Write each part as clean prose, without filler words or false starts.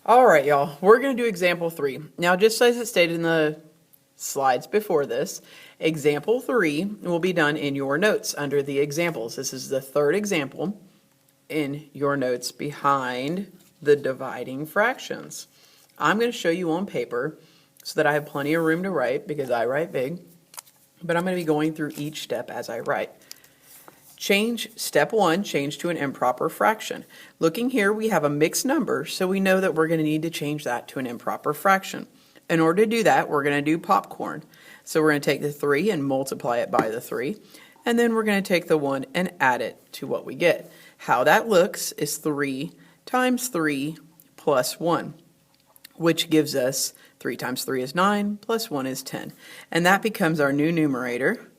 All right, y'all, we're going to do example 3. Now, just as it stated in the slides before this, example 3 will be done in your notes under the examples. This is the third example in your notes behind the dividing fractions. I'm going to show you on paper so that I have plenty of room to write because I write big, but I'm going to be going through each step as I write. Step 1, change to an improper fraction. Looking here, we have a mixed number, so we know that we're going to need to change that to an improper fraction. In order to do that, we're going to do popcorn. So we're going to take the 3 and multiply it by the 3, and then we're going to take the 1 and add it to what we get. How that looks is 3 times 3 plus 1, which gives us 3 times 3 is 9, plus 1 is 10. And that becomes our new numerator,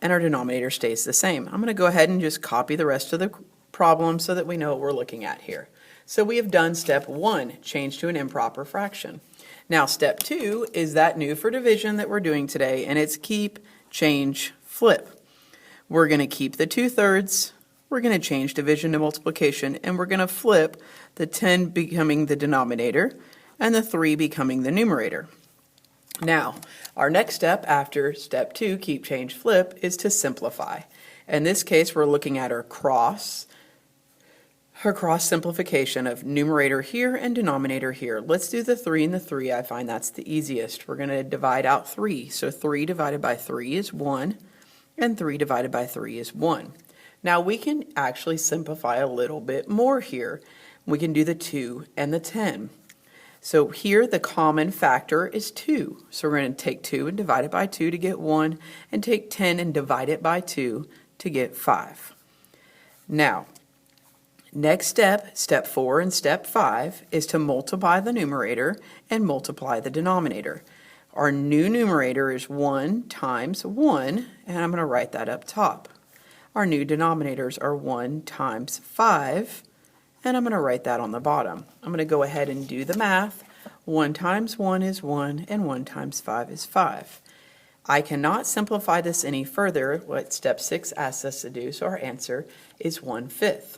and our denominator stays the same. I'm going to go ahead and just copy the rest of the problem so that we know what we're looking at here. So we have done step 1, change to an improper fraction. Now step 2 is that new for division that we're doing today, and it's keep, change, flip. We're going to keep the 2/3, we're going to change division to multiplication, and we're going to flip the 10 becoming the denominator and the 3 becoming the numerator. Now, our next step after step 2, keep, change, flip, is to simplify. In this case, we're looking at our cross simplification of numerator here and denominator here. Let's do the 3 and the 3. I find that's the easiest. We're going to divide out 3. So 3 divided by 3 is 1, and 3 divided by 3 is 1. Now we can actually simplify a little bit more here. We can do the 2 and the 10. So here the common factor is 2. So we're going to take 2 and divide it by 2 to get 1, and take 10 and divide it by 2 to get 5. Now, next step, step 4 and step 5, is to multiply the numerator and multiply the denominator. Our new numerator is 1 times 1, and I'm going to write that up top. Our new denominators are 1 times 5, and I'm going to write that on the bottom. I'm going to go ahead and do the math. 1 times 1 is 1, and 1 times 5 is 5. I cannot simplify this any further. What step 6 asks us to do, so our answer is 1/5.